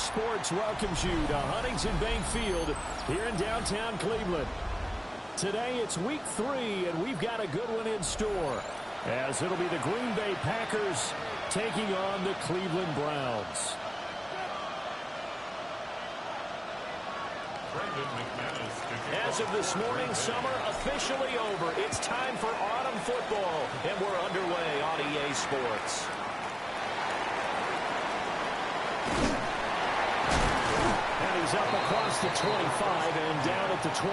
Sports welcomes you to Huntington Bank Field here in downtown Cleveland. Today it's week 3, and we've got a good one in store, as it'll be the Green Bay Packers taking on the Cleveland Browns. As of this morning, summer officially over. It's time for autumn football, and we're underway on EA Sports. And he's up across the 25 and down at the 28.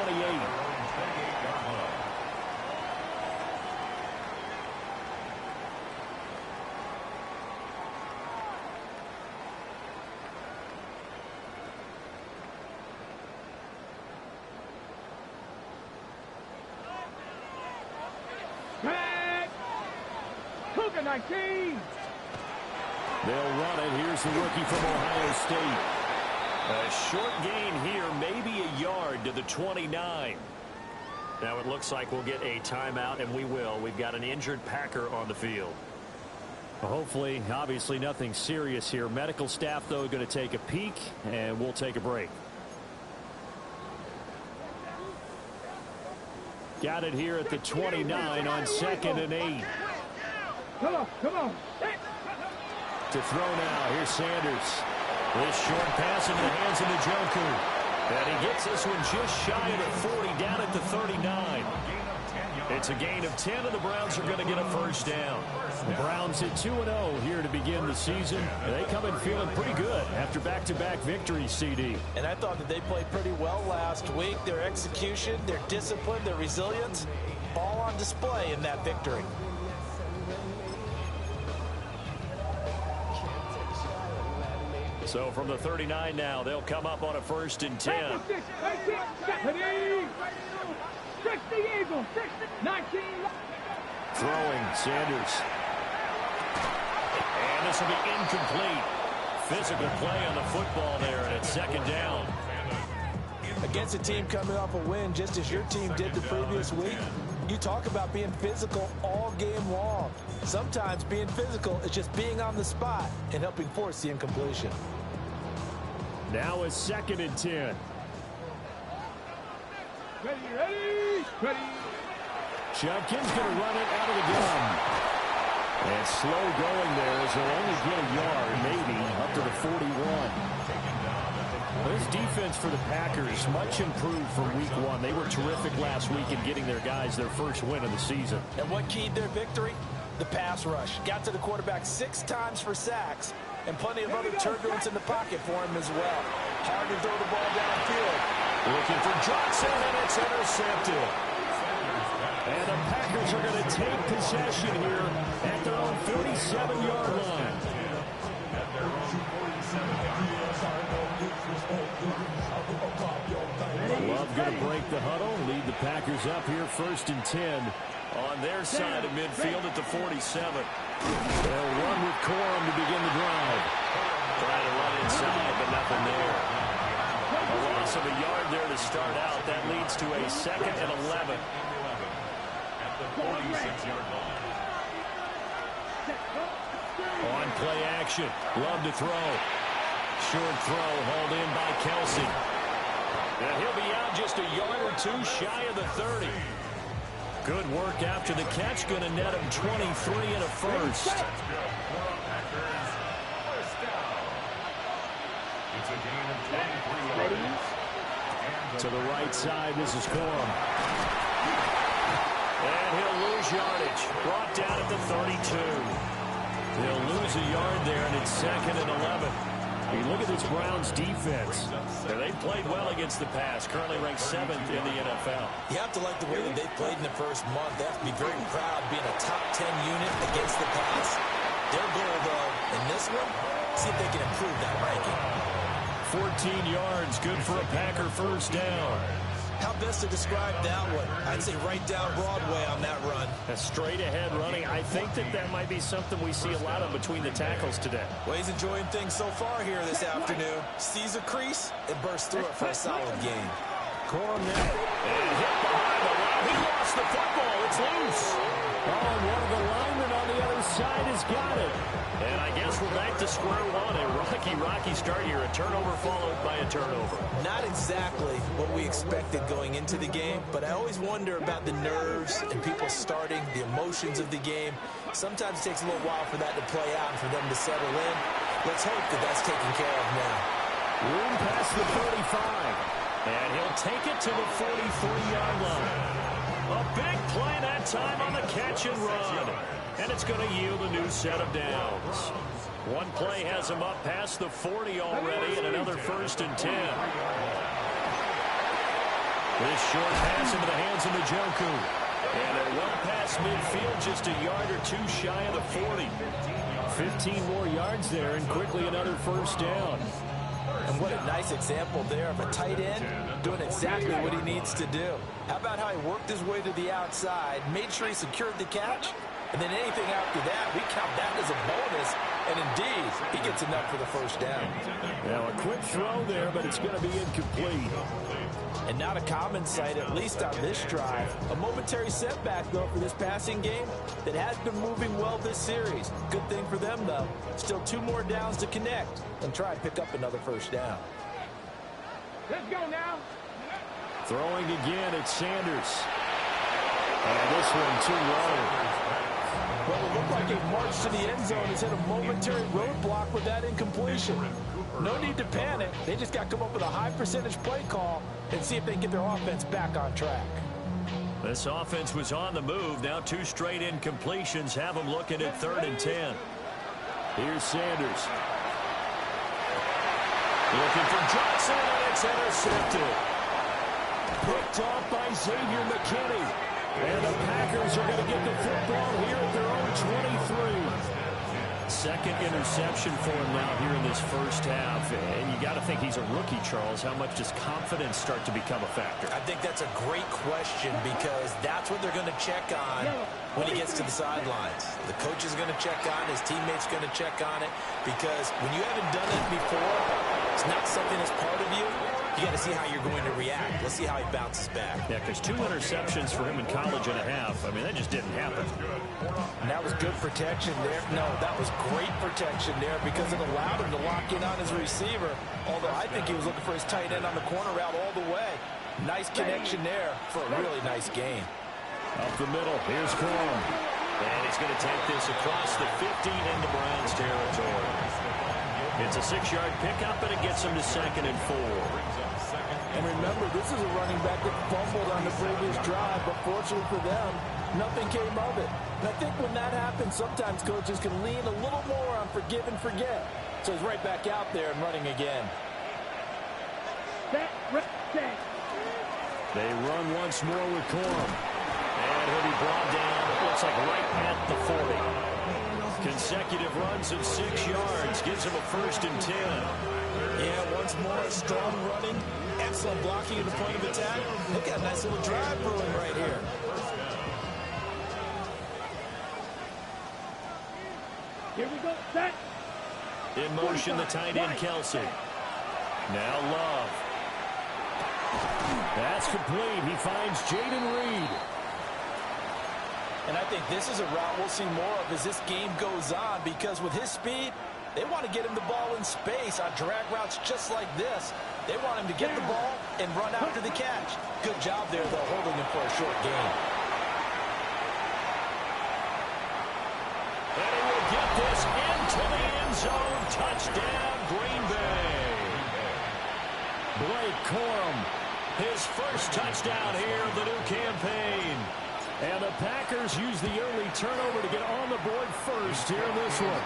Cougar 19. They'll run it. Here's the rookie from Ohio State. A short gain here, maybe a yard to the 29. Now it looks like we'll get a timeout, and we will. We've got an injured Packer on the field. Hopefully, obviously nothing serious here. Medical staff, though, going to take a peek, and we'll take a break. Got it here at the 29 on 2nd and 8. Come on, come on. To throw now, here's Sanders. This short pass into the hands of the Joker. And he gets this one just shy of the 40, down at the 39. It's a gain of 10, and the Browns are going to get a first down. The Browns at 2-0 here to begin the season. They come in feeling pretty good after back-to-back victories, CD. And I thought that they played pretty well last week. Their execution, their discipline, their resilience, all on display in that victory. So from the 39 now, they'll come up on a 1st and 10. Throwing, Sanders. And this will be incomplete. Physical play on the football there, and it's 2nd down. Against a team coming off a win, just as your team did the previous week, you talk about being physical all game long. Sometimes being physical is just being on the spot and helping force the incompletion. Now it's 2nd and 10. Ready. Judkins going to run it out of the gun. And slow going there as they'll only get a yard, maybe, up to the 41. This defense for the Packers, much improved from week 1. They were terrific last week in getting their guys their first win of the season. And what keyed their victory? The pass rush. Got to the quarterback 6 times for sacks, and plenty of other turbulence in the pocket for him as well. Hard to throw the ball downfield. Looking for Johnson, and it's intercepted. And the Packers are going to take possession here at their own 47-yard line. Love going to break the huddle, lead the Packers up here 1st and 10 on their side of midfield at the 47. They'll run with Corum to begin the drive. Trying to run inside, but nothing there. A loss of a yard there to start out. That leads to a 2nd and 11. On play action. Love to throw. Short throw hauled in by Kelsey. And he'll be out just a yard or 2 shy of the 30. Good work after the catch. Going to net him 23 and a first. To the right side, this is Corum. And he'll lose yardage. Brought down at the 32. He'll lose a yard there, and it's 2nd and 11. You look at this Browns defense. They've played well against the pass, currently ranked 7th in the NFL. You have to like the way that they played in the first month. They have to be very proud being a top 10 unit against the pass. Their goal, though, in this one, see if they can improve that ranking. 14 yards, good for a Packer first down. How best to describe that one? I'd say right down Broadway on that run. A straight-ahead running. I think that might be something we see a lot of between the tackles today. Well, he's enjoying things so far here this afternoon. Sees a crease and bursts through it for a solid gain. Corum there. And hit behind the line. He lost the football. It's loose. Oh, and one of the linemen on the other side has got it. And I guess we're back to square one. A rocky start here. A turnover followed by a turnover. Not exactly what we expected going into the game, but I always wonder about the nerves and people starting, the emotions of the game. Sometimes it takes a little while for that to play out and for them to settle in. Let's hope that that's taken care of now. Room past the 35. And he'll take it to the 43-yard line. A big play that time on the catch and run. And it's going to yield a new set of downs. One play has him up past the 40 already, and another 1st and 10. This short pass into the hands of Njoku. And they're well past midfield, just a yard or two shy of the 40. 15 more yards there, and quickly another 1st down. And what a nice example there of a tight end doing exactly what he needs to do. How about how he worked his way to the outside, made sure he secured the catch, and then anything after that, we count that as a bonus. And indeed, he gets enough for the 1st down. Now a quick throw there, but it's going to be incomplete. And not a common sight, at least on this drive. A momentary setback, though, for this passing game that has been moving well this series. Good thing for them, though. Still 2 more downs to connect and try and pick up another 1st down. Let's go now. Throwing again, it's Sanders. And this one too low. Well, it looked like a march to the end zone has hit a momentary roadblock with that incompletion. No need to panic. They just got to come up with a high percentage play call and see if they can get their offense back on track. This offense was on the move. Now 2 straight incompletions have them looking at 3rd and 10. Here's Sanders. Looking for Johnson, and it's intercepted. Picked off by Xavier McKinney. And the Packers are going to get the football here at their own 23. 2nd interception for him now here in this 1st half. And you got to think he's a rookie, Charles. How much does confidence start to become a factor? I think that's a great question because that's what they're going to check on when he gets to the sidelines. The coach is going to check on it. His teammates going to check on it because when you haven't done it before, it's not something that's part of you. You got to see how you're going to react. Let's see how he bounces back. Yeah, because 2 interceptions for him in college and a half. I mean, that just didn't happen. And that was good protection there. No, that was great protection there because it allowed him to lock in on his receiver. Although I think he was looking for his tight end on the corner route all the way. Nice connection there for a really nice gain. Up the middle, here's Corum. And he's going to take this across the 15 into Browns territory. It's a 6-yard pickup, and it gets him to 2nd and 4. And remember, this is a running back that fumbled on the previous drive, but fortunately for them, nothing came of it. And I think when that happens, sometimes coaches can lean a little more on forgive and forget. So he's right back out there and running again. They run once more with Corum. And he'll be brought down, it looks like right at the 40. Consecutive runs of 6 yards gives him a 1st and 10. Yeah, once more, strong running, excellent blocking at the point of attack. Look at a nice little drive brewing right here. Here we go. Set. In motion, the tight end, Kelsey. Now Love. That's complete. He finds Jaden Reed. And I think this is a route we'll see more of as this game goes on because with his speed, they want to get him the ball in space on drag routes just like this. They want him to get the ball and run after the catch. Good job there, though, holding him for a short gain. And he will get this into the end zone. Touchdown, Green Bay. Blake Corum. His 1st touchdown here of the new campaign. And the Packers use the early turnover to get on the board first here in this one.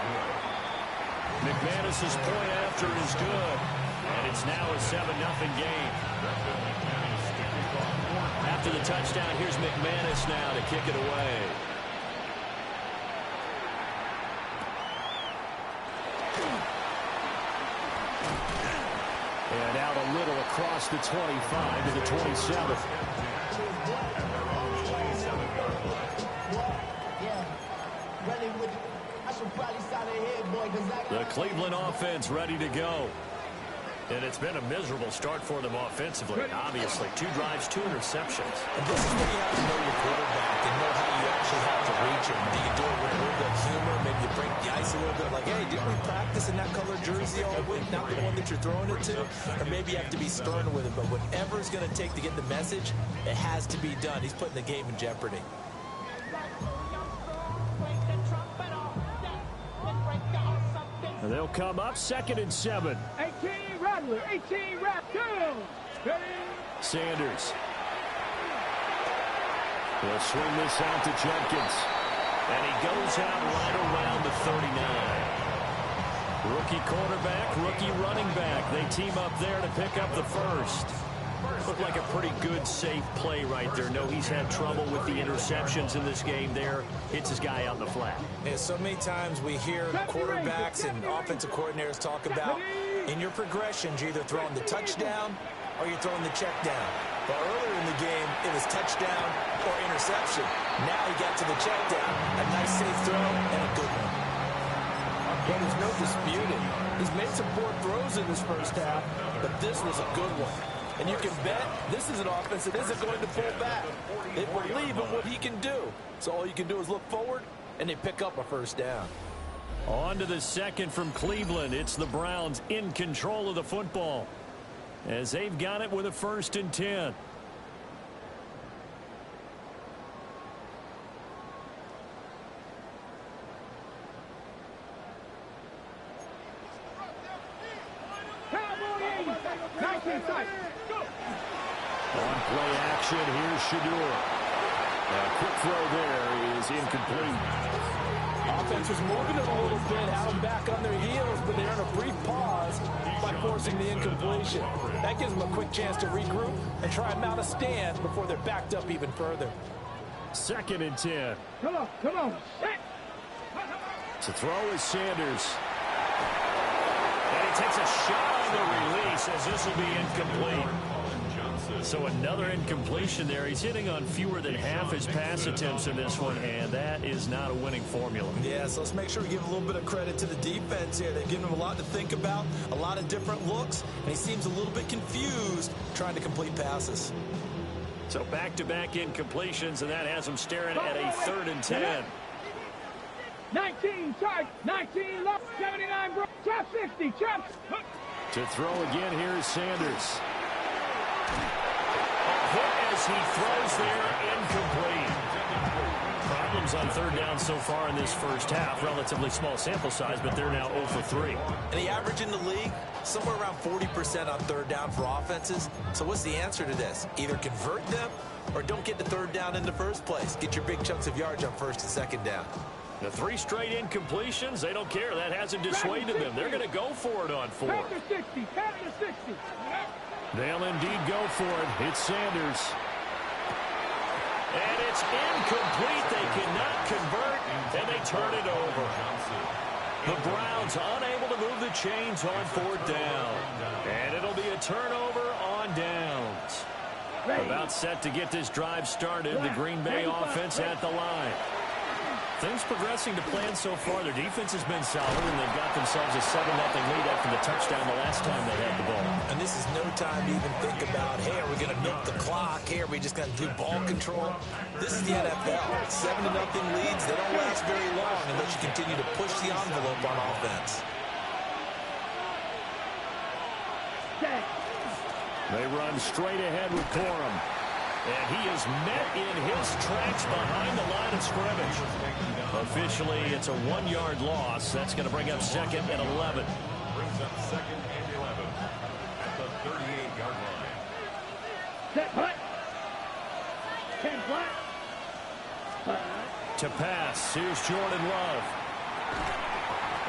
McManus's point after is good. And it's now a 7-0 game. After the touchdown, here's McManus now to kick it away. And out a little across the 25 to the 27. The Cleveland offense ready to go. And it's been a miserable start for them offensively. Obviously, 2 drives, 2 interceptions. And this is where you have to know your quarterback and know how you actually have to reach him. Do you do it with a little bit of humor? Maybe you break the ice a little bit. Like, hey, didn't we practice in that color jersey all week? Not the one that you're throwing it to? Or maybe you have to be stern with it. But whatever it's going to take to get the message, it has to be done. He's putting the game in jeopardy. And they'll come up 2nd and 7. 18 Rattler, 18 Rattler. Sanders. He'll swing this out to Jenkins. And he goes out right around the 39. Rookie quarterback, rookie running back. They team up there to pick up the first. Looked like a pretty good, safe play right there. No, he's had trouble with the interceptions in this game there. Hits his guy out in the flat. Yeah, so many times we hear quarterbacks and offensive coordinators talk about in your progressions, you're either throwing the touchdown or you're throwing the check down. But earlier in the game, it was touchdown or interception. Now he got to the check down. A nice safe throw and a good one. Well, there's no disputing. He's made some poor throws in this first half, but this was a good one. And you can bet this is an offense that isn't going to pull back. They believe in what he can do. So all you can do is look forward, and they pick up a first down. On to the second from Cleveland. It's the Browns in control of the football, as they've got it with a 1st and 10. On play action, here's Shador. A quick throw there is incomplete. Offense was moving it a little bit, had them back on their heels, but they're in a brief pause by forcing the incompletion. That gives them a quick chance to regroup and try and mount a stand before they're backed up even further. 2nd and 10. Come on, come on. To throw is Sanders. And he takes a shot on the release as this will be incomplete. So another incompletion there. He's hitting on fewer than half his pass attempts in this one, and that is not a winning formula. Yeah, so let's make sure we give a little bit of credit to the defense here. They've given him a lot to think about, a lot of different looks, and he seems a little bit confused trying to complete passes. So back-to-back incompletions, and that has him staring at a 3rd and 10. 19 charge, 19 low, 79 bro, trap 60, trap. To throw again, here's Sanders. As he throws there, incomplete. Problems on 3rd down so far in this first half. Relatively small sample size, but they're now 0 for 3. And the average in the league, somewhere around 40% on 3rd down for offenses. So what's the answer to this? Either convert them or don't get the 3rd down in the first place. Get your big chunks of yards on 1st and 2nd down. The 3 straight incompletions, they don't care. That hasn't dissuaded them. They're going to go for it on 4. Pass to 60, pass to 60. They'll indeed go for it. It's Sanders. And it's incomplete. They cannot convert, and they turn it over. The Browns unable to move the chains on 4th down. And it'll be a turnover on downs. About set to get this drive started. The Green Bay offense at the line. Things progressing to plan so far. Their defense has been solid, and they've got themselves a 7-0 lead after the touchdown the last time they had the ball. And this is no time to even think about, hey, are we going to milk the clock? Hey, are we just going to do ball control? This is the NFL. 7-0 leads, they don't last very long unless you continue to push the envelope on offense. They run straight ahead with Corum. And he is met in his tracks behind the line of scrimmage. Officially, it's a 1-yard loss. That's going to bring up 2nd and 11. Brings up 2nd and 11 at the 38-yard line. Set punt. 10 flat. To pass, here's Jordan Love.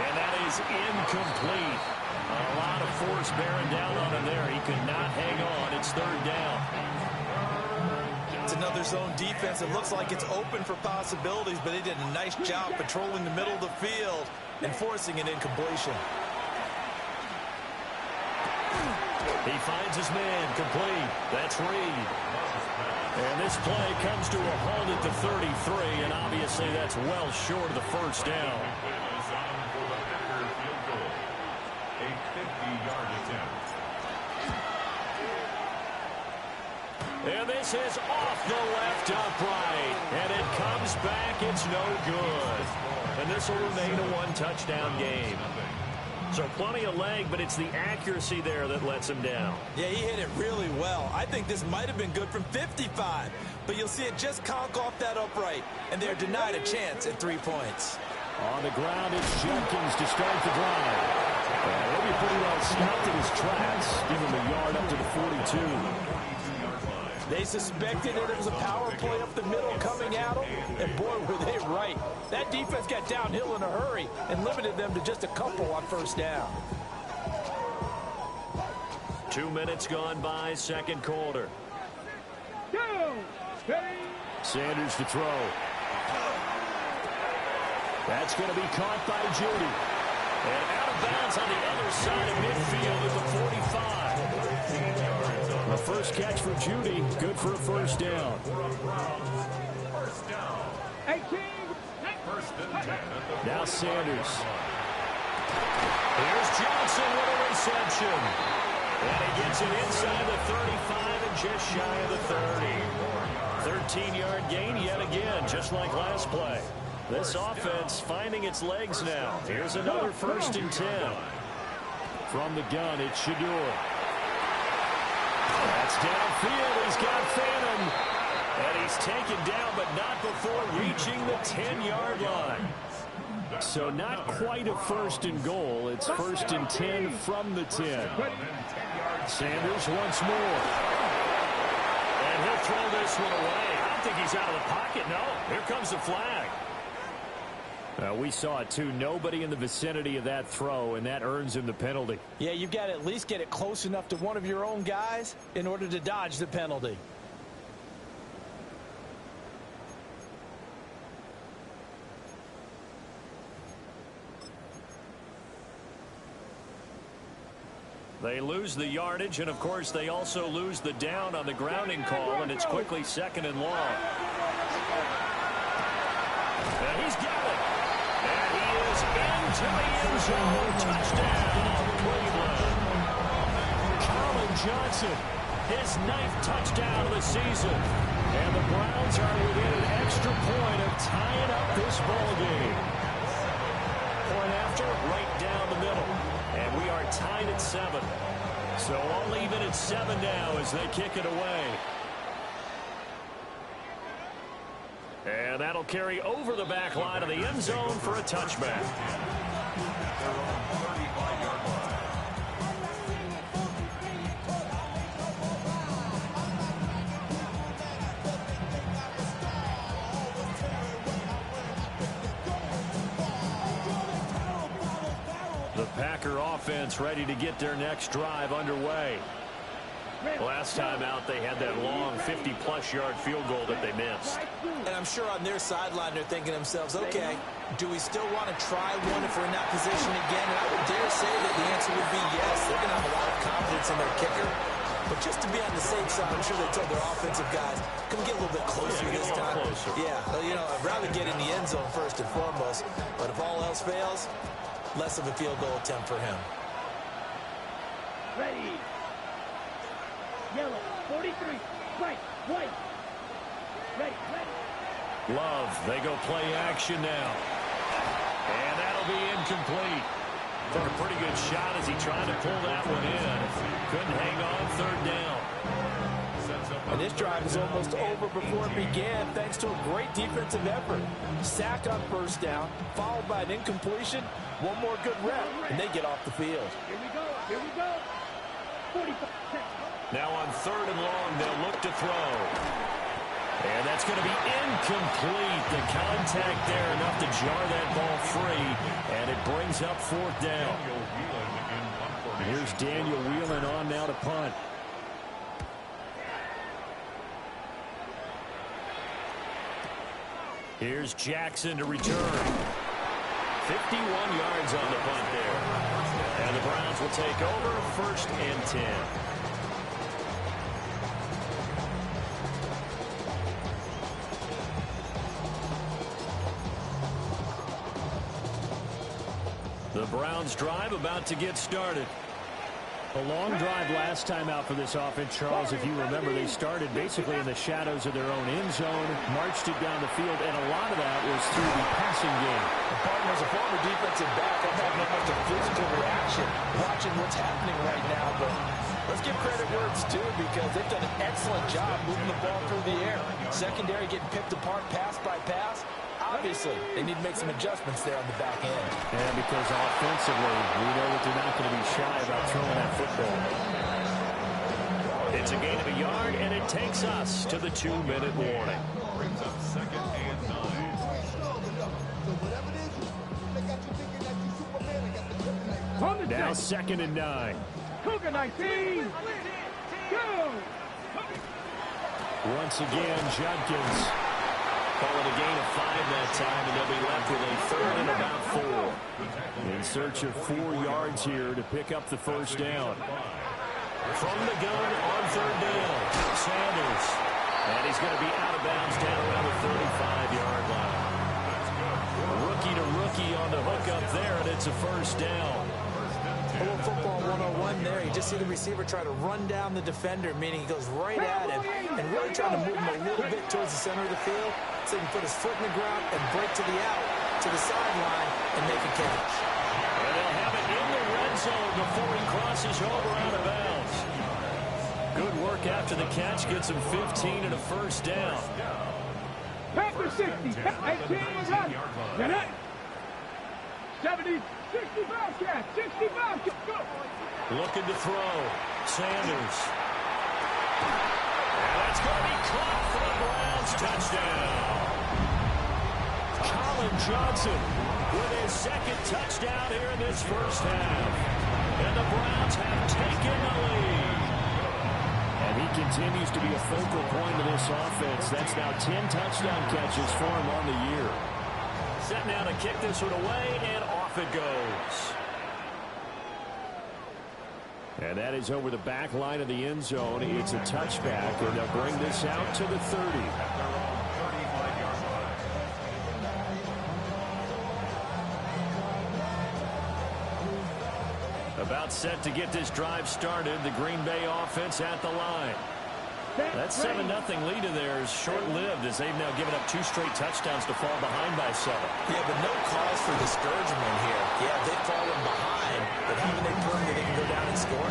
And that is incomplete. A lot of force bearing down on him there. He could not hang on. It's 3rd down. It's another zone defense. It looks like it's open for possibilities, but they did a nice job patrolling the middle of the field and forcing an incompletion. He finds his man, complete. That's Reed. And this play comes to a halt at the 33, and obviously that's well short of the 1st down. A 50-yard attempt. And this is off the left upright. And it comes back. It's no good. And this will remain a one-touchdown game. So plenty of leg, but it's the accuracy there that lets him down. Yeah, he hit it really well. I think this might have been good from 55. But you'll see it just conk off that upright. And they're denied a chance at 3 points. On the ground, it's Jenkins to start the drive. He'll be pretty well stopped in his tracks. Give him a yard up to the 42. They suspected that it was a power play up the middle coming at them, and boy, were they right. That defense got downhill in a hurry and limited them to just a couple on first down. 2 minutes gone by, second quarter. Sanders to throw. That's going to be caught by Judy. And out of bounds on the other side of midfield at the 45. The first catch for Judy, good for a first down. 18. Now Sanders. Here's Johnson with a reception. And he gets it inside the 35 and just shy of the 30. 13-yard gain yet again, just like last play. This offense finding its legs now. Here's another 1st and 10. From the gun, it's Shadur. That's downfield. He's got Phantom. And he's taken down, but not before reaching the 10-yard line. So not quite a 1st and goal. It's 1st and 10 from the 10. Sanders once more. And he'll throw this one away. I don't think he's out of the pocket. No, here comes the flag. We saw it, too. Nobody in the vicinity of that throw, and that earns him the penalty. Yeah, you've got to at least get it close enough to one of your own guys in order to dodge the penalty. They lose the yardage, and, of course, they also lose the down on the grounding call, and it's quickly 2nd and long. And he's got it. And he is into the end zone. Touchdown, Cleveland. Colin Johnson, His 9th touchdown of the season. and the Browns are within an extra point of tying up this ball game. Point after, right down the middle. And we are tied at 7. So all even at 7 now as they kick it away. And that'll carry over the back line of the end zone for a touchback. The Packer offense ready to get their next drive underway. Last time out, they had that long 50-plus yard field goal that they missed. And I'm sure on their sideline they're thinking to themselves, okay, do we still want to try one if we're in that position again? And I would dare say that the answer would be yes. They're going to have a lot of confidence in their kicker. But just to be on the safe side, I'm sure they told their offensive guys, come get a little bit closer this time. Yeah, well, you know, I'd rather get in the end zone first and foremost. But if all else fails, less of a field goal attempt for him. Ready. Yellow. 43. Right. White. Ready. Ready. Love, they go play action now. And that'll be incomplete. Took a pretty good shot as he tried to pull that one in. Couldn't hang on, 3rd down. And this drive is almost over before it began thanks to a great defensive effort. Sack on 1st down, followed by an incompletion, one more good rep, and they get off the field. Here we go. Here we go. 45. Now on 3rd and long, they'll look to throw. And that's going to be incomplete. The contact there enough to jar that ball free, and it brings up 4th down. Here's Daniel Whelan on now to punt. Here's Jackson to return. 51 yards on the punt there. And the Browns will take over 1st and 10. The Browns drive about to get started. A long drive last time out for this offense, Charles. If you remember, they started basically in the shadows of their own end zone, marched it down the field, and a lot of that was through the passing game. Barton, as a former defensive back, I'm having almost a physical reaction watching what's happening right now. But let's give credit where it's due because they've done an excellent job moving the ball through the air. Secondary getting picked apart pass by pass. Obviously, they need to make some adjustments there on the back end. Yeah, because offensively, we know that they're not going to be shy about throwing that football. It's a gain of a yard, and it takes us to the 2-minute warning. Brings up 2nd and 9. Now 2nd and 9. Cougar 19. Go. Once again, Judkins. Call it a gain of 5 that time, and they'll be left with a 3rd and about 4. In search of 4 yards here to pick up the first down. From the gun on 3rd down, Sanders. And he's going to be out of bounds down around the 35-yard line. Rookie to rookie on the hook up there, and it's a first down. A little football 101 there. You just see the receiver try to run down the defender, meaning he goes right at him and really trying to move him a little bit towards the center of the field so he can put his foot in the ground and break to the out, to the sideline, and make a catch. And they'll have it in the red zone before he crosses over out of bounds. Good work after the catch. Gets him 15 and a first down. Packers 60. 18 run. Get it. 70. 65 catch. 65 catch. Go. Looking to throw. Sanders. And that's going to be caught for the Browns. Touchdown. Colin Johnson with his 2nd touchdown here in this first half. And the Browns have taken the lead. And he continues to be a focal point of this offense. That's now 10 touchdown catches for him on the year. Set now to kick this one away, and off it goes. And that is over the back line of the end zone. It's a touchback, and they'll bring this out to the 30. About set to get this drive started. The Green Bay offense at the line. That 7-0 lead of theirs short-lived as they've now given up 2 straight touchdowns to fall behind by 7. Yeah, but no cause for discouragement here. Yeah, they've fallen behind, but haven't they proven that they can go down and score?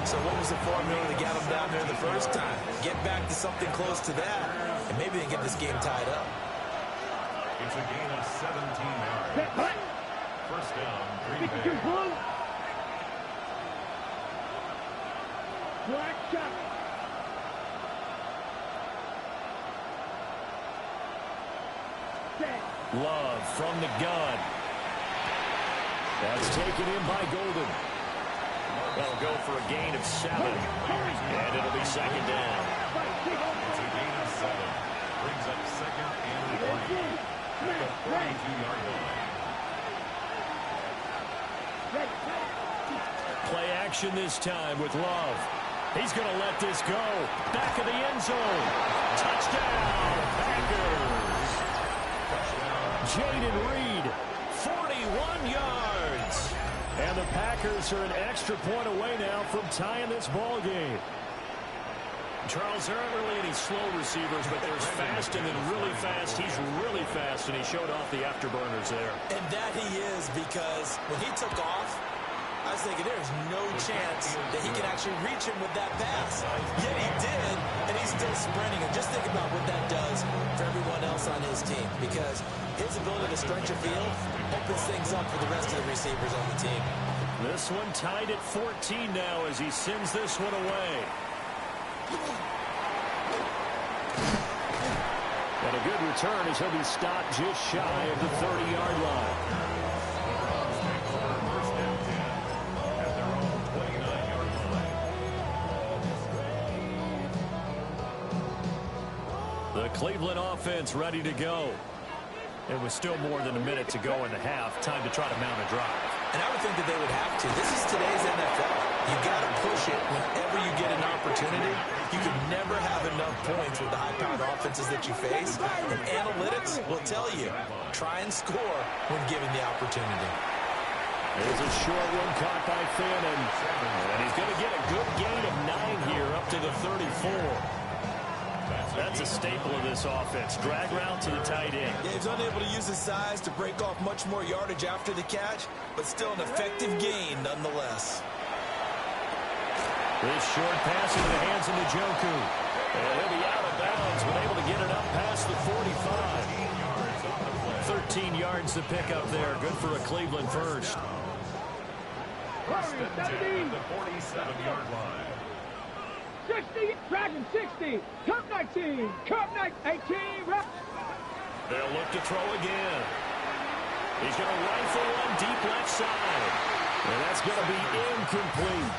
So what was the formula to get them down there the first time? Get back to something close to that, and maybe they can get this game tied up. It's a gain of 17 yards. First down, Green Bay. Black shot. Love from the gun. That's taken in by Golden. They'll go for a gain of 7. And it'll be 2nd down. It's a gain of 7. Brings up 2nd and 3. At the 42-yard line. Play action this time with Love. He's going to let this go. Back of the end zone. Touchdown, Packers. Jaden Reed, 41 yards. And the Packers are an extra point away now from tying this ball game. Charles, there aren't really any slow receivers, but there's fast and then really fast. He's really fast, and he showed off the afterburners there. And that he is, because when he took off, I was thinking there's no chance that he can actually reach him with that pass. Yet he did, and he's still sprinting. And just think about what that does for everyone else on his team, because his ability to stretch a field opens things up for the rest of the receivers on the team. This one tied at 14 now as he sends this one away. And a good return as he'll be stopped just shy of the 30-yard line. The Cleveland offense ready to go. It was still more than a minute to go in the half. Time to try to mount a drive. And I would think that they would have to. This is today's NFL. You got to push it whenever you get an opportunity. You can never have enough points with the high-powered offenses that you face. And analytics will tell you, try and score when given the opportunity. There's a short one caught by Fannin. And he's going to staple of this offense. Drag route to the tight end. Yeah, he's unable to use his size to break off much more yardage after the catch, but still an effective gain nonetheless. This short pass into the hands of Njoku. And he'll be out of bounds, but able to get it up past the 45. 13 yards to pick up there. Good for a Cleveland first. First and 10 at the 47-yard line. 60, Dragon 60, Cup 19, Cup 18, They'll look to throw again. He's going to rifle one deep left side. And that's going to be incomplete.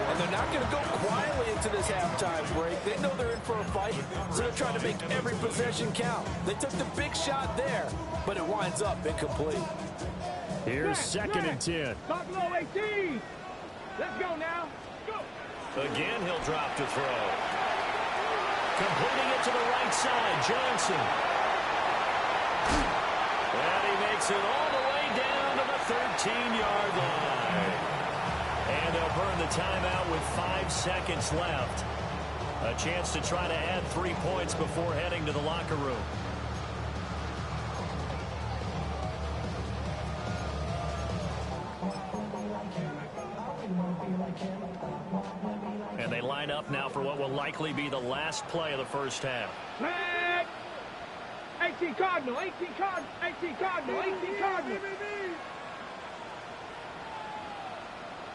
And they're not going to go quietly into this halftime break. They know they're in for a fight, so they're trying to make every possession count. They took the big shot there, but it winds up incomplete. Here's second and 10. Talk low 18. Let's go now. Go. Again, he'll drop to throw. Completing it to the right side, Johnson. And he makes it all the way down to the 13-yard line. And they'll burn the timeout with 5 seconds left. A chance to try to add 3 points before heading to the locker room. And they line up now for what will likely be the last play of the first half. Flag. 18 Cardinal, 18 Cardinal, 18 Cardinal, 18 Cardinal.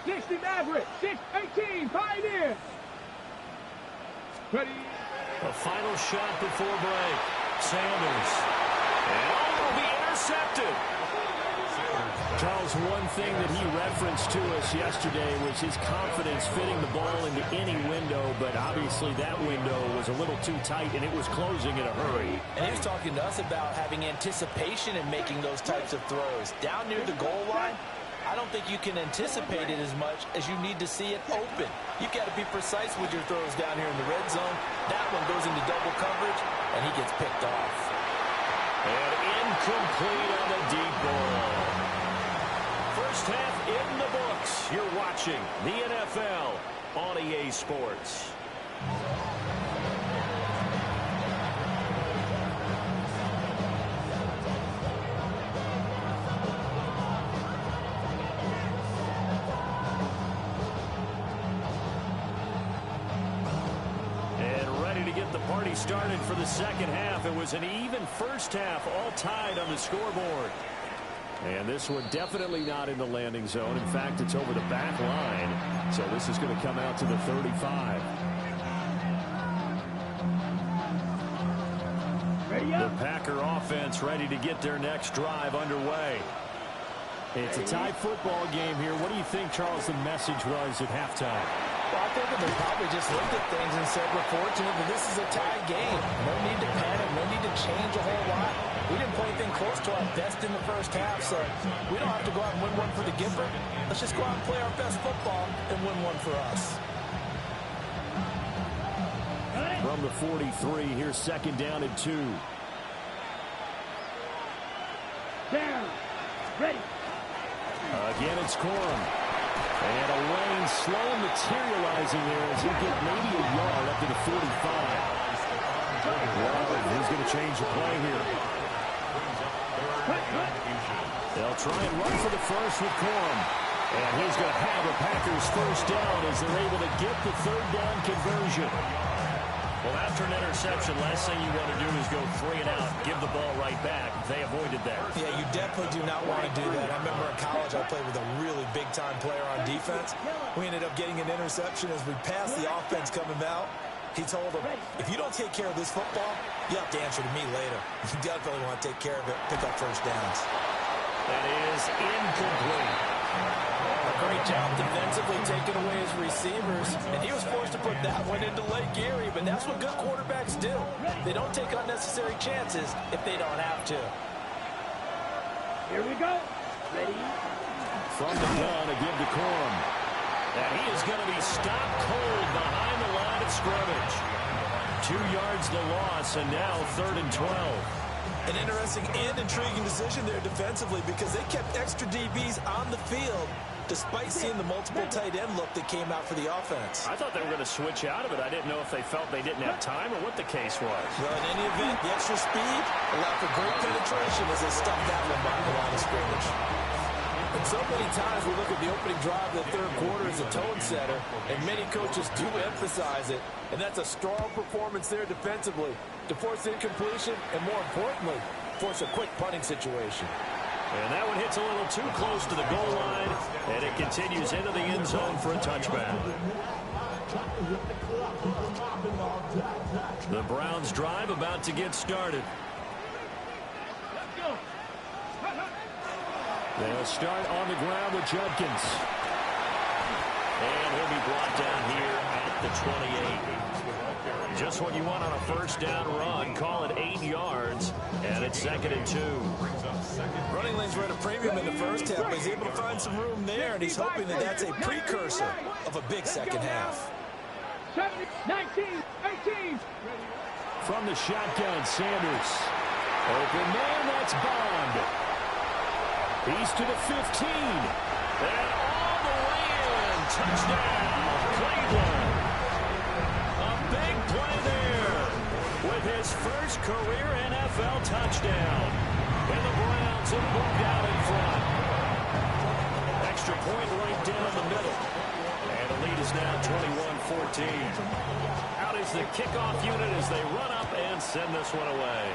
60 Maverick, 18, Pioneer. Ready. A final shot before break. Sanders. And will be intercepted. Charles, one thing that he referenced to us yesterday was his confidence fitting the ball into any window, but obviously that window was a little too tight, and it was closing in a hurry. And he was talking to us about having anticipation in making those types of throws. Down near the goal line, I don't think you can anticipate it as much as you need to see it open. You've got to be precise with your throws down here in the red zone. That one goes into double coverage, and he gets picked off. And incomplete on the deep ball. First half in the books. You're watching the NFL on EA Sports. And ready to get the party started for the second half. It was an even first half, all tied on the scoreboard. And this one definitely not in the landing zone. In fact, it's over the back line. So this is going to come out to the 35. The Packer offense ready to get their next drive underway. It's a tie football game here. What do you think, Charles, the message was at halftime? Well, I think that they probably just looked at things and said, we're fortunate that this is a tie game. No need to panic, no need to change a whole lot. We didn't play anything close to our best in the first half, so we don't have to go out and win one for the Gipper. Let's just go out and play our best football and win one for us. From the 43, here's second down and 2. Down. Ready. Again, it's Corum. And a lane slow materializing there as he'll get maybe a yard up to the 45. Well, he's going to change the play here. They'll try and run for the first with Corum. And he's going to have a Packers first down as they're able to get the third down conversion. Well, after an interception, last thing you want to do is go 3 and out, give the ball right back. They avoided that. Yeah, you definitely do not want to do that. I remember in college I played with a really big-time player on defense. We ended up getting an interception as we passed the offense coming out. He told him, if you don't take care of this football, you have to answer to me later. You definitely want to take care of it, pick up first downs. That is incomplete. A great job defensively taking away his receivers, and he was forced to put that one into Lake Erie, but that's what good quarterbacks do. They don't take unnecessary chances if they don't have to. Here we go. Ready. From the gun, a give to Corum. And he is going to be stopped cold behind the line of scrimmage. 2 yards the loss, and now 3rd and 12. An interesting and intriguing decision there defensively because they kept extra DBs on the field despite seeing the multiple tight end look that came out for the offense. I thought they were going to switch out of it. I didn't know if they felt they didn't have time or what the case was. Well, in any event, the extra speed allowed for great penetration as they stuffed that one behind the line of scrimmage. And so many times we look at the opening drive of the third quarter as a tone setter, and many coaches do emphasize it. And that's a strong performance there defensively to force incompletion and, more importantly, force a quick punting situation. And that one hits a little too close to the goal line, and it continues into the end zone for a touchback. The Browns drive about to get started. They'll start on the ground with Judkins. And he'll be brought down here at the 28. Just what you want on a first down run. Call it 8 yards, and it's 2nd and 2. Running lanes were at a premium in the first half, but he's able to find some room there, and he's hoping that that's a precursor of a big second half. 19, 18. From the shotgun, Sanders. Open man, that's Bond. He's to the 15. And all the way in. Touchdown, Cleveland. A big play there with his first career NFL touchdown. And the Browns have moved out in front. Extra point right down the middle. And the lead is now 21-14. Out is the kickoff unit as they run up and send this one away.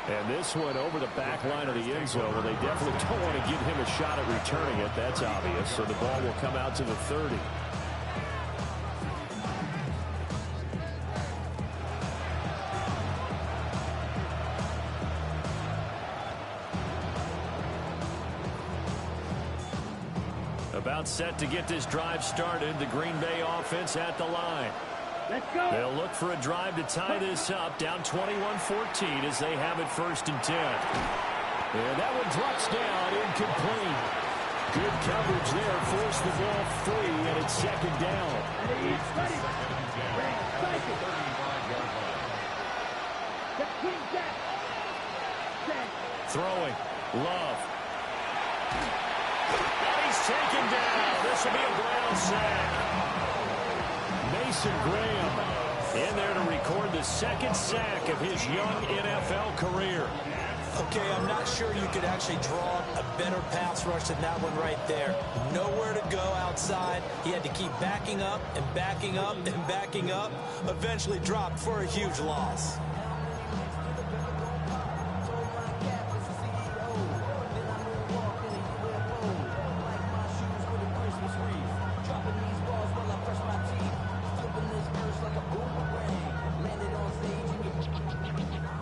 And this one over the back line of the end zone. Well, they definitely don't want to give him a shot at returning it. That's obvious. So the ball will come out to the 30. About set to get this drive started. The Green Bay offense at the line. Let's go. They'll look for a drive to tie this up, down 21-14 as they have it 1st and 10. And that one drops down, incomplete. Good coverage there, forced the ball free, and it's 2nd down. Throwing, Love. And he's taken down. This will be a Brown sack. Mason Graham in there to record the 2nd sack of his young NFL career. Okay, I'm not sure you could actually draw a better pass rush than that one right there. Nowhere to go outside. He had to keep backing up and backing up and backing up. Eventually dropped for a huge loss.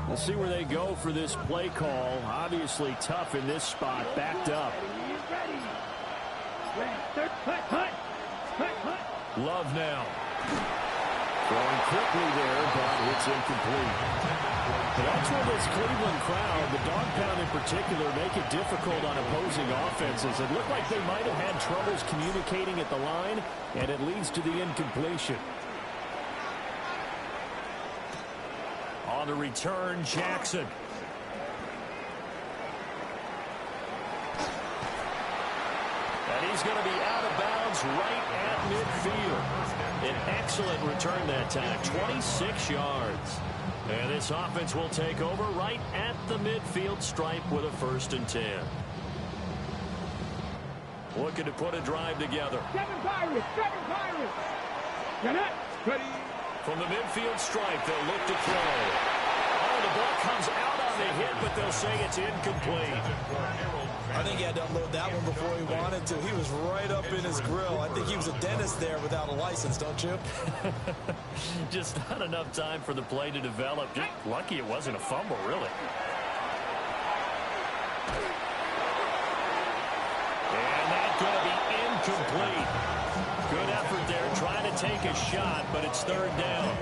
We'll see where they go for this play call. Obviously tough in this spot, backed up. Love now. Throwing quickly there, but it's incomplete. That's where this Cleveland crowd, the dog pound in particular, make it difficult on opposing offenses. It looked like they might have had troubles communicating at the line, and it leads to the incompletion. On the return, Jackson. And he's going to be out of bounds right at midfield. An excellent return that time, 26 yards. And this offense will take over right at the midfield stripe with a 1st and 10. Looking to put a drive together. 7 Pirates, 7 Pirates. Get it. Ready. From the midfield stripe, they'll look to throw. Oh, the ball comes out on the hit, but they'll say it's incomplete. I think he had to unload that one before he wanted to. He was right up in his grill. I think he was a dentist there without a license, don't you? Just not enough time for the play to develop. Just lucky it wasn't a fumble, really. And that's going to be incomplete. Good effort there, trying to take a shot, but it's 3rd down.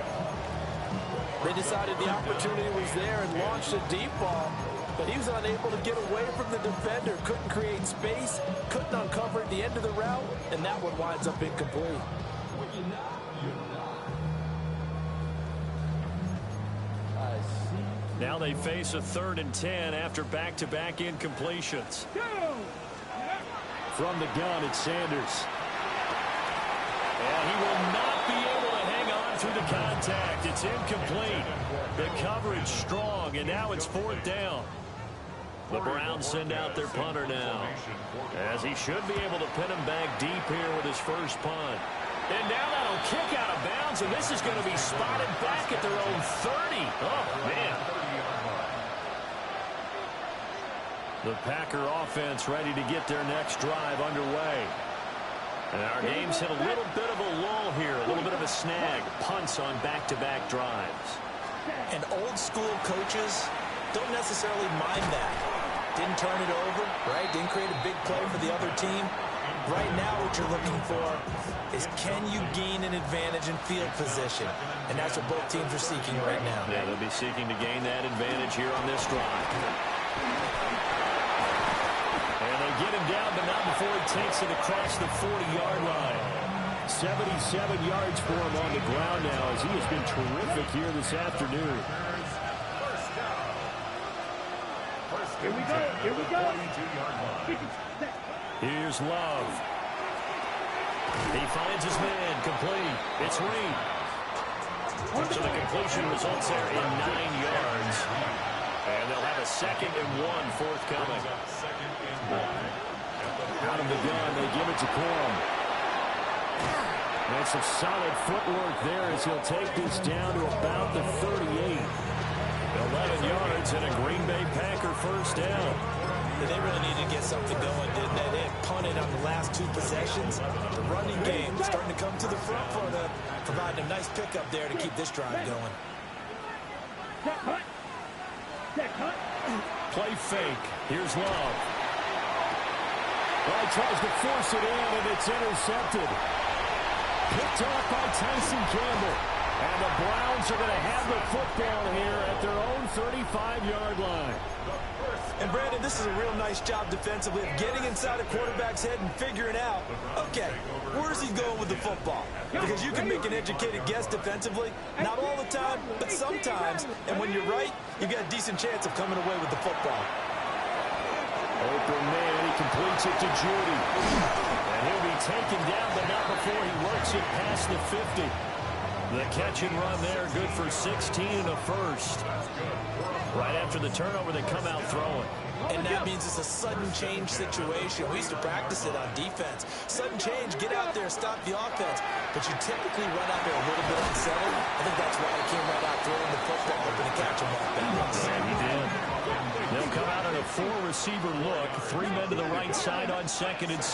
They decided the opportunity was there and launched a deep ball, but he was unable to get away from the defender, couldn't create space, couldn't uncover at the end of the route, and that one winds up incomplete. Now they face a 3rd and 10 after back-to-back incompletions. From the gun, it's Sanders. And he will not be able to hang on through the contact. It's incomplete. The coverage strong, and now it's 4th down. The Browns send out their punter now, as he should be able to pin him back deep here with his first punt. And now that'll kick out of bounds, and this is going to be spotted back at their own 30. Oh, man. The Packer offense ready to get their next drive underway. And our game's hit a little bit of a lull here, a little bit of a snag. Punts on back-to-back drives. And old-school coaches don't necessarily mind that. Didn't turn it over, right? Didn't create a big play for the other team. Right now what you're looking for is, can you gain an advantage in field position? And that's what both teams are seeking right now. Yeah, they'll be seeking to gain that advantage here on this drive. And they get him down, but not before he takes it across the 40-yard line. 77 yards for him on the ground now, as he has been terrific here this afternoon. Here we go. Here we go. Here's Love. He finds his man. Complete. It's Reed. So the completion results there in 9 yards. And they'll have a 2nd and 1 forthcoming. Out of the gun, they give it to Corum. And some solid footwork there as he'll take this down to about the 38. 11 yards and a Green Bay Packer first down. They really needed to get something going, didn't they? They had punted on the last 2 possessions. The running game starting to come to the front for them, providing a nice pickup there to keep this drive going. Play fake. Here's Love. Well, he tries to force it in, and it's intercepted. Picked off by Tyson Campbell. And the Browns are going to have the football here at their own 35-yard line. And, Brandon, this is a real nice job defensively of getting inside a quarterback's head and figuring out, okay, where's he going with the football? Because you can make an educated guess defensively, not all the time, but sometimes. And when you're right, you got a decent chance of coming away with the football. Open man, he completes it to Judy. And he'll be taken down, but not before he works it past the 50. The catch and run there, good for 16 and a first. Right after the turnover, they come out throwing. And that means it's a sudden change situation. We used to practice it on defense. Sudden change, get out there, stop the offense. But you typically run out there a little bit unsettled. I think that's why he came right out throwing the football, hoping to catch him off balance. Yeah, he did. They'll come out in a 4-receiver look. 3 men to the right side on 2nd and 6.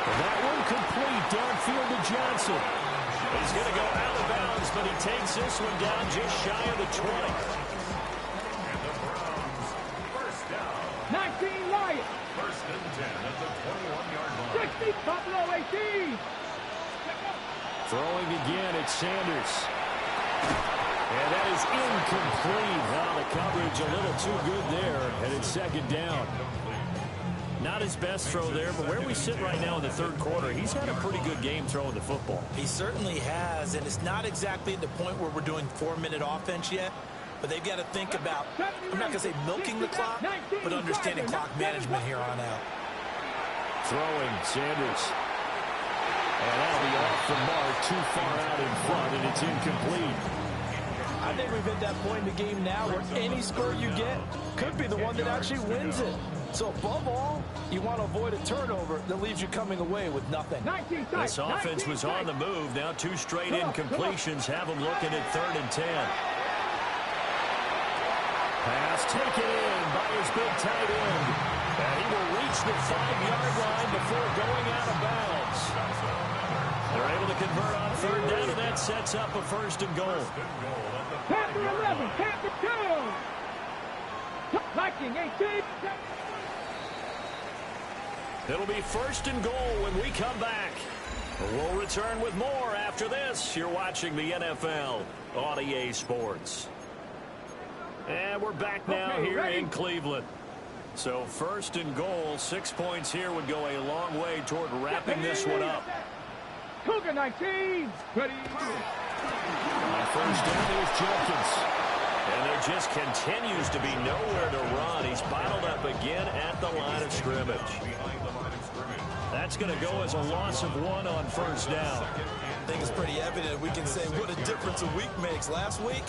That one complete downfield to Johnson. He's going to go out of bounds, but he takes this one down just shy of the 20. 19 Lions. 1st and 10 at the 21-yard line. 60 Buffalo 18. Throwing again, it's Sanders. And that is incomplete. Now the coverage a little too good there, and it's 2nd down. Not his best throw there, but where we sit right now in the 3rd quarter, he's had a pretty good game throwing the football. He certainly has, and it's not exactly at the point where we're doing 4-minute offense yet, but they've got to think about, I'm not going to say milking the clock, but understanding clock management here on out. Throwing, Sanders. And that'll be off the mark, too far out in front, and it's incomplete. I think we've hit that point in the game now where any score you get could be the one that actually wins it. So above all, you want to avoid a turnover that leaves you coming away with nothing. This offense was on the move. Now 2 straight incompletions have them looking at 3rd and 10. Pass taken in by his big tight end. And he will reach the 5-yard line before going out of bounds. They're able to convert on 3rd down, and that sets up a 1st and goal. Panther 11, Panther 2. Viking 18. It'll be 1st and goal when we come back. We'll return with more after this. You're watching the NFL on EA Sports. And we're back now here in Cleveland. So 1st and goal, 6 points here would go a long way toward wrapping this one up. Cougar 19. Ready. First down is Jenkins. And there just continues to be nowhere to run. He's bottled up again at the line of scrimmage. That's going to go as a loss of 1 on first down. I think it's pretty evident we can say what a difference a week makes. Last week,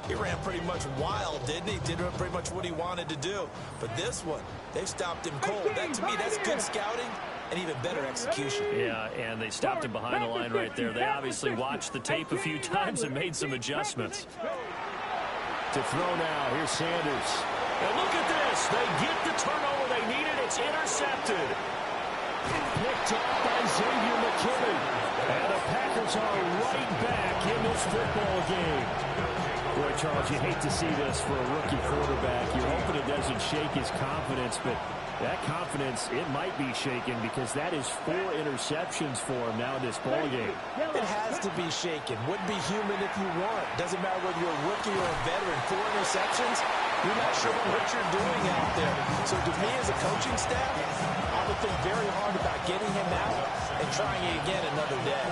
he ran pretty much wild, didn't he? Did pretty much what he wanted to do. But this one, they've stopped him cold. That, to me, that's good scouting and even better execution. Yeah, and they stopped him behind the line right there. They obviously watched the tape a few times and made some adjustments. To throw now, here's Sanders. And look at this. They get the turnover they needed. It's intercepted. Picked up by Xavier McKinney. And the Packers are right back in this football game. Boy, Charles, you hate to see this for a rookie quarterback. You're hoping it doesn't shake his confidence, but that confidence, it might be shaken because that is 4 interceptions for him now in this ball game. It has to be shaken. Wouldn't be human if you weren't. Doesn't matter whether you're a rookie or a veteran. 4 interceptions, you're not sure what you're doing out there. So to me as a coaching staff, I would think very hard about getting him out and trying it again another day.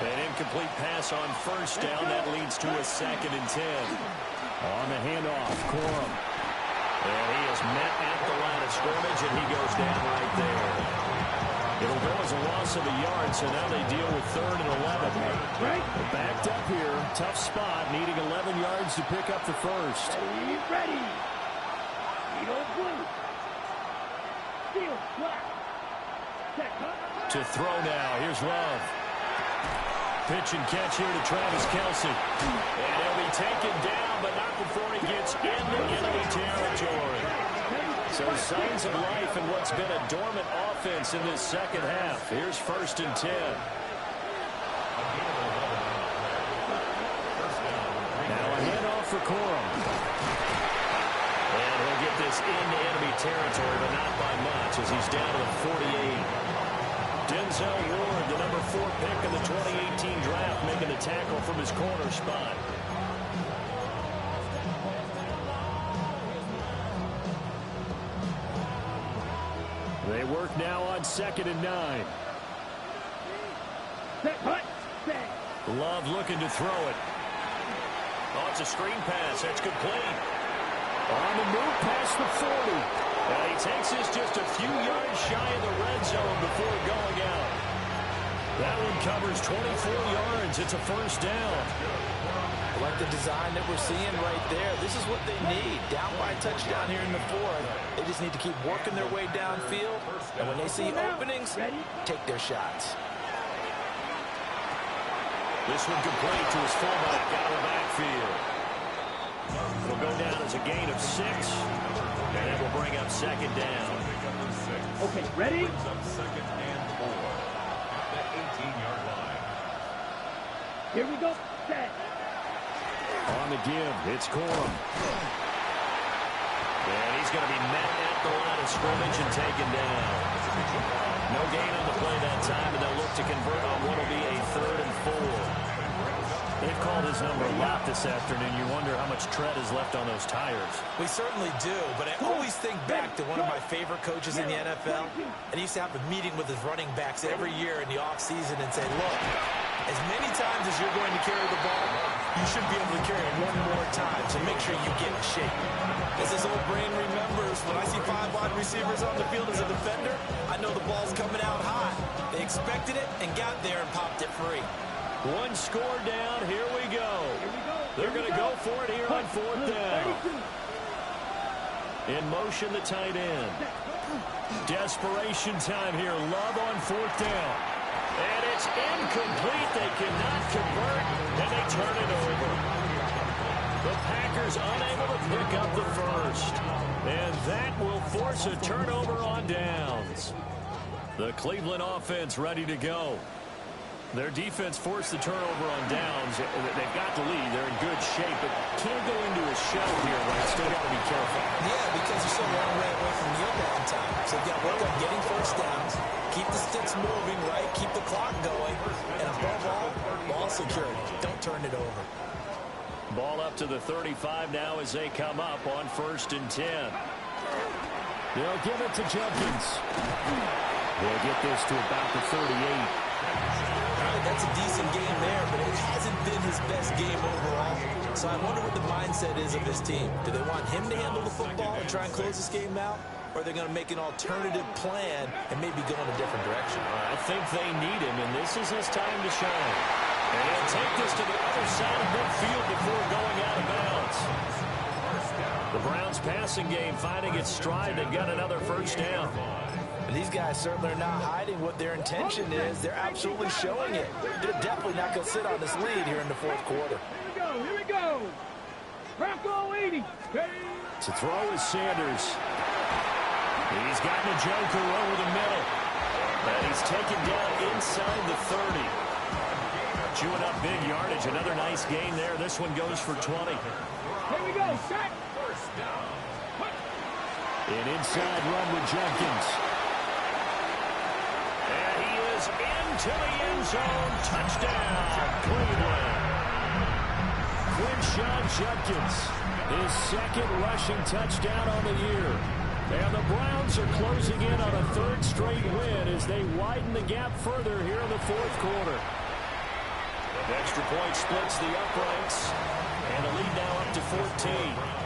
An incomplete pass on first down. That leads to a 2nd and 10. On the handoff, Corum. And he is met at the line of scrimmage, and he goes down right there. It'll go as a loss of a yard, so now they deal with 3rd and 11. Backed up here, tough spot, needing 11 yards to pick up the first. Ready. Blue. Steel, black. To throw now, here's Love. Pitch and catch here to Travis Kelce. And he'll be taken down, but not before he gets into enemy territory. So signs of life in what's been a dormant offense in this second half. Here's 1st and 10. Now a handoff for Corum. And he'll get this into enemy territory, but not by much as he's down to the 48. Denzel Ward, the number 4 pick in the 2018 draft, making the tackle from his corner spot. They work now on 2nd and 9. Love looking to throw it. Oh, it's a screen pass. That's complete. On the move past the 40. And he takes this just a few yards shy of the red zone before going out. That one covers 24 yards. It's a first down. I like the design that we're seeing right there. This is what they need. Down by a touchdown here in the 4th. They just need to keep working their way downfield. And when they see openings, take their shots. This one complete to his fullback out of the backfield. It'll go down as a gain of 6. And it will bring up 2nd down. Okay, ready? Brings up 2nd and 4 at the 18-yard line. Here we go. Set. On the give, it's Corum. And he's going to be met at the line of scrimmage and taken down. No gain on the play that time, and they'll look to convert on what will be a 3rd and 4. They've called his number a lot this afternoon. You wonder how much tread is left on those tires. We certainly do, but I always think back to one of my favorite coaches in the NFL, and he used to have a meeting with his running backs every year in the offseason and say, look, as many times as you're going to carry the ball, you should be able to carry it one more time, so make sure you get in shape. As his old brain remembers, when I see 5 wide receivers on the field as a defender, I know the ball's coming out hot. They expected it and got there and popped it free. One score down. Here we go. They're going to go for it here on 4th down. In motion, the tight end. Desperation time here. Love on 4th down. And it's incomplete. They cannot convert, and they turn it over. The Packers unable to pick up the first. And that will force a turnover on downs. The Cleveland offense ready to go. Their defense forced the turnover on downs. They've got the lead. They're in good shape, but can't go into a shell here, right? Still got to be careful. Yeah, because they're so long way away from kneel down time. So they've got to work on getting first downs, keep the sticks moving, right? Keep the clock going. And above all, ball security. Don't turn it over. Ball up to the 35 now as they come up on 1st and 10. They'll give it to Jenkins. They'll get this to about the 38. I right, that's a decent game there, but it hasn't been his best game overall. So I wonder what the mindset is of his team. Do they want him to handle the football and try and close this game out? Or are they going to make an alternative plan and maybe go in a different direction? I think they need him, and this is his time to shine. And he'll take this to the other side of midfield before going out of bounds. The Browns passing game finding its stride. They've got another first down. And these guys certainly are not hiding what their intention is. They're absolutely showing it. They're definitely not going to sit on this lead here in the fourth quarter. Here we go. Bronco 80. To throw is Sanders. He's got the joker over the middle. And he's taken down inside the 30. Chewing up big yardage. Another nice gain there. This one goes for 20. Here we go. Set. An inside run with Jenkins. And he is into the end zone. Touchdown, Cleveland. Quinshawn Judkins, his second rushing touchdown on the year. And the Browns are closing in on a third straight win as they widen the gap further here in the fourth quarter. The extra point splits the uprights, and the lead now up to 14.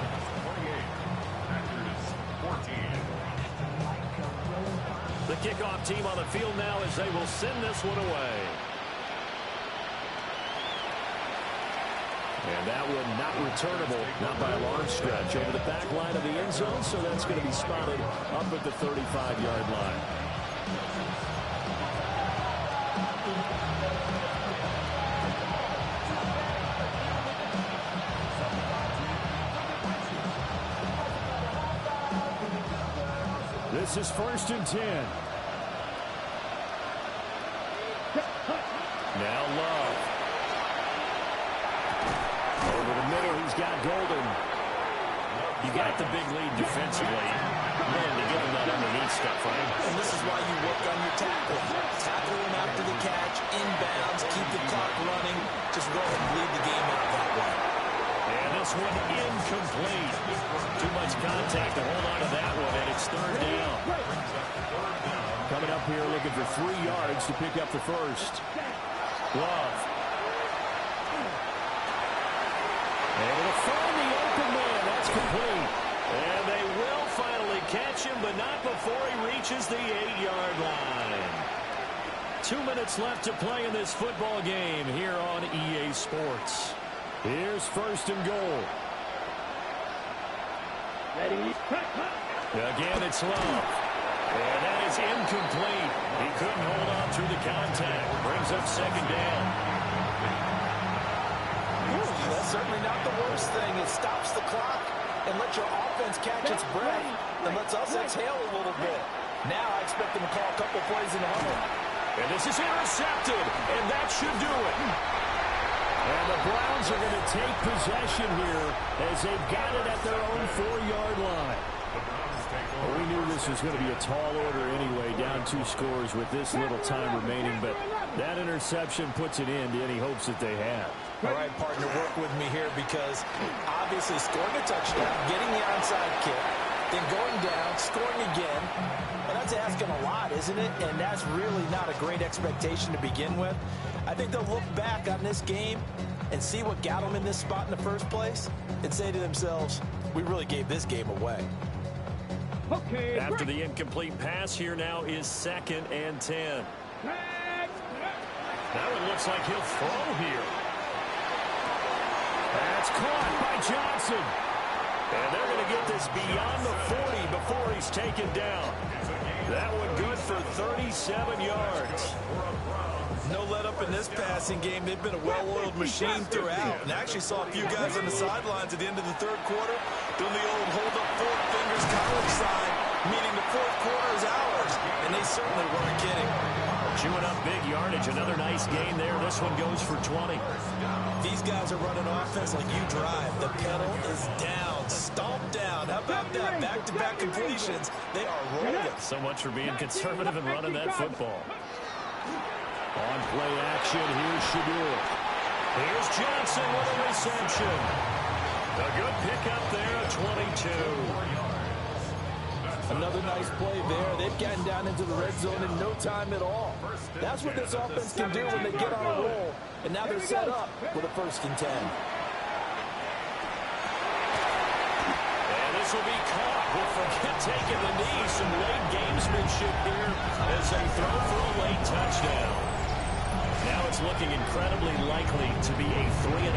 The kickoff team on the field now as they will send this one away. And that one not returnable, not by a large stretch, over the back line of the end zone, so that's going to be spotted up at the 35-yard line. This is 1st and 10. Now Love. Over the middle, he's got Golden. You got the big lead defensively. Man, to give him that underneath stuff, right? And this is why you work on your tackle. Tackle him after the catch, inbounds, keep the clock running. Just go ahead and lead the game out that way. And this one incomplete. Too much contact to hold on to that one, and it's third down. Coming up here looking for 3 yards to pick up the first. Love. Able to find the open man. That's complete. And they will finally catch him, but not before he reaches the 8-yard line. 2 minutes left to play in this football game here on EA Sports. Here's 1st and goal. Ready? Again, it's Love. And that is incomplete. He couldn't hold on through the contact. Brings up 2nd down. That's certainly not the worst thing. It stops the clock and lets your offense catch its breath and lets us exhale a little bit. Now I expect them to call a couple plays in the huddle. And this is intercepted, and that should do it. And the Browns are going to take possession here as they've got it at their own 4-yard line. Well, we knew this was going to be a tall order anyway, down 2 scores with this little time remaining, but that interception puts an end to any hopes that they have. All right, partner, work with me here because obviously scoring a touchdown, getting the onside kick, then going down, scoring again, well, that's asking a lot, isn't it? And that's really not a great expectation to begin with. I think they'll look back on this game and see what got them in this spot in the first place and say to themselves, we really gave this game away. Okay. After the incomplete pass, here now is 2nd and 10. Now it looks like he'll throw here. That's caught by Johnson. And they're going to get this beyond the 40 before he's taken down. That one good for 37 yards. No let up in this passing game. They've been a well-oiled machine throughout. And I actually saw a few guys on the sidelines at the end of the third quarter doing the old hold up 4 fingers college sign, meaning the fourth quarter is ours. And they certainly weren't kidding. Chewing up big yardage. Another nice gain there. This one goes for 20. These guys are running offense like you drive. The pedal is down, stomped down. How about that? Back-to-back completions. They are rolling. So much for being conservative and running that football. On play action, here's Shadur. Here's Johnson with a reception. A good pickup there at 22. Another nice play there. They've gotten down into the red zone in no time at all. That's what this offense can do when they get on a roll. And now they're set up with a 1st and 10. And this will be caught. We'll forget taking the knee. Some late gamesmanship here as they throw for a late touchdown. Now it's looking incredibly likely to be a 3-0